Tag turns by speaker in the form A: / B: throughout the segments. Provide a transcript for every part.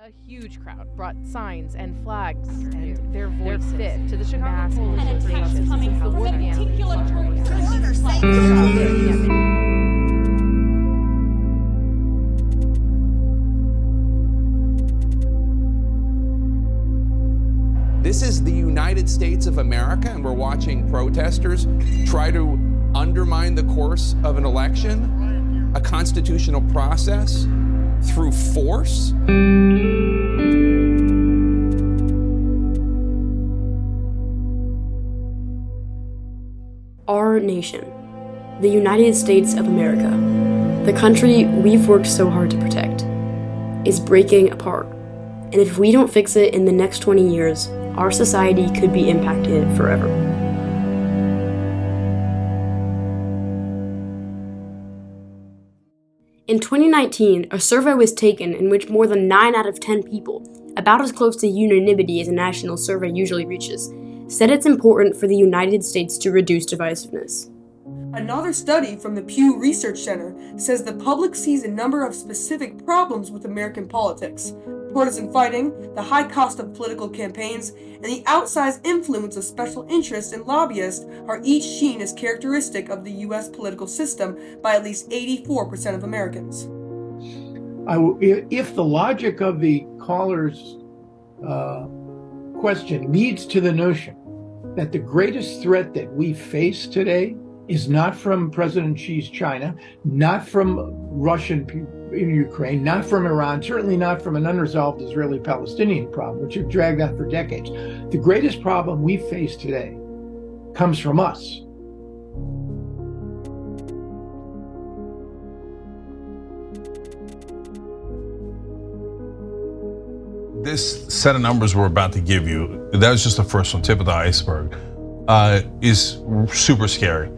A: A huge crowd brought signs and flags and their voices to the Chicago polling
B: and attacks
A: stations
B: coming
A: how
B: from
A: began.
C: This is the United States of America, and we're watching protesters try to undermine the course of an election, a constitutional process, through force.
D: Our nation, the United States of America, the country we've worked so hard to protect, is breaking apart. And if we don't fix it in the next 20 years, our society could be impacted forever. In 2019, a survey was taken in which more than 9 out of 10 people, about as close to unanimity as a national survey usually reaches, said it's important for the United States to reduce divisiveness.
E: Another study from the Pew Research Center says the public sees a number of specific problems with American politics. Partisan fighting, the high cost of political campaigns, and the outsized influence of special interests and lobbyists are each seen as characteristic of the U.S. political system by at least 84% of Americans.
F: If the logic of the caller's question leads to the notion that the greatest threat that we face today is not from President Xi's China, not from Russian people in Ukraine, not from Iran, certainly not from an unresolved Israeli-Palestinian problem, which have dragged on for decades. The greatest problem we face today comes from us.
G: This set of numbers we're about to give you, that was just the first one, tip of the iceberg, is super scary.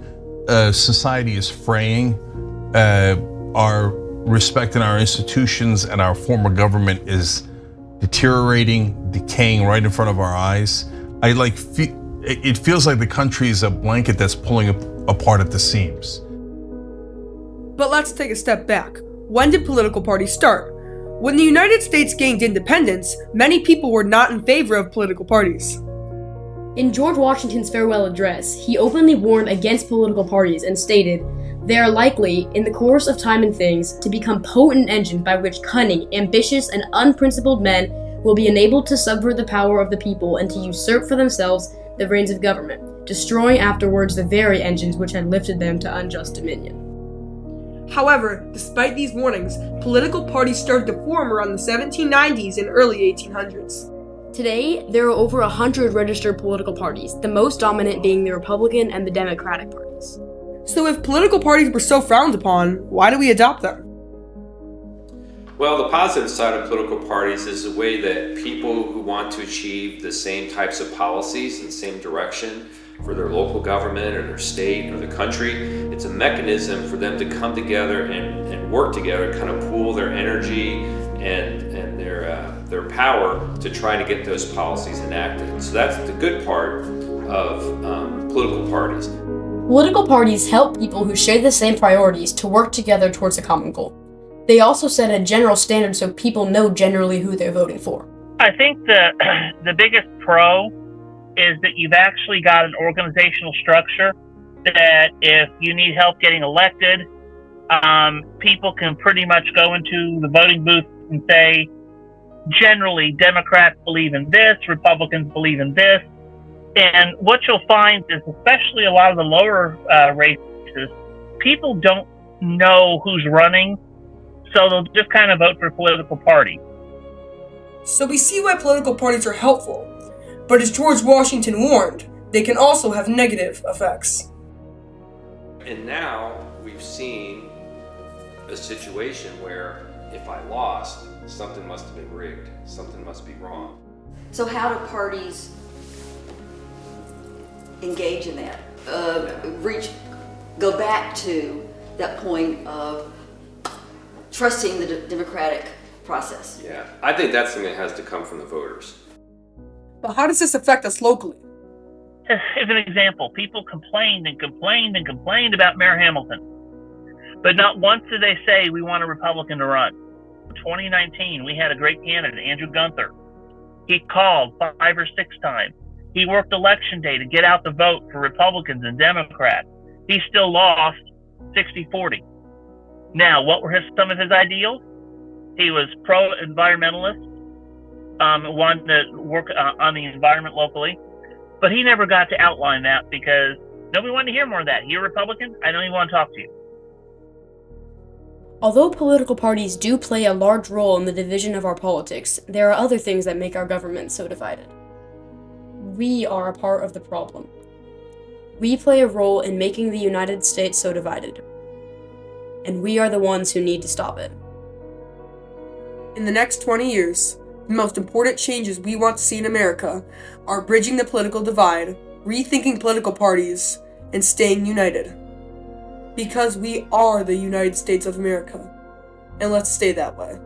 G: Society is fraying. Our respect in our institutions and our form of government is deteriorating, decaying right in front of our eyes. It feels like the country is a blanket that's pulling apart at the seams.
E: But let's take a step back. When did political parties start? When the United States gained independence, many people were not in favor of political parties.
D: In George Washington's farewell address, he openly warned against political parties and stated, "They are likely, in the course of time and things, to become potent engines by which cunning, ambitious, and unprincipled men will be enabled to subvert the power of the people and to usurp for themselves the reins of government, destroying afterwards the very engines which had lifted them to unjust dominion."
E: However, despite these warnings, political parties started to form around the 1790s and early 1800s.
D: Today, there are over 100 registered political parties, the most dominant being the Republican and the Democratic parties.
E: So if political parties were so frowned upon, why do we adopt them?
H: Well, the positive side of political parties is the way that people who want to achieve the same types of policies in the same direction for their local government or their state or the country, it's a mechanism for them to come together and work together, kind of pool their energy and their power to try to get those policies enacted. So that's the good part of political parties.
D: Political parties help people who share the same priorities to work together towards a common goal. They also set a general standard so people know generally who they're voting for.
I: I think the biggest pro is that you've actually got an organizational structure that if you need help getting elected, people can pretty much go into the voting booth and say, generally, Democrats believe in this, Republicans believe in this. And what you'll find is, especially a lot of the lower races, people don't know who's running, so they'll just kind of vote for a political party.
E: So we see why political parties are helpful, but as George Washington warned, they can also have negative effects.
H: And now we've seen a situation where if I lost, something must have been rigged, something must be wrong.
B: So how do parties engage in that? Go back to that point of trusting the democratic process.
H: Yeah, I think that's something that has to come from the voters.
E: But how does this affect us locally?
I: As an example, people complained and complained and complained about Mayor Hamilton. But not once did they say we want a Republican to run. 2019, we had a great candidate, Andrew Gunther. He called 5 or 6 times. He worked election day to get out the vote for Republicans and Democrats. He still lost 60-40. Now, what were some of his ideals? He was pro-environmentalist, wanted to work on the environment locally, but he never got to outline that because nobody wanted to hear more of that. You're a Republican? I don't even want to talk to you.
D: Although political parties do play a large role in the division of our politics, there are other things that make our government so divided. We are a part of the problem. We play a role in making the United States so divided, and we are the ones who need to stop it.
E: In the next 20 years, the most important changes we want to see in America are bridging the political divide, rethinking political parties, and staying united. Because we are the United States of America, and let's stay that way.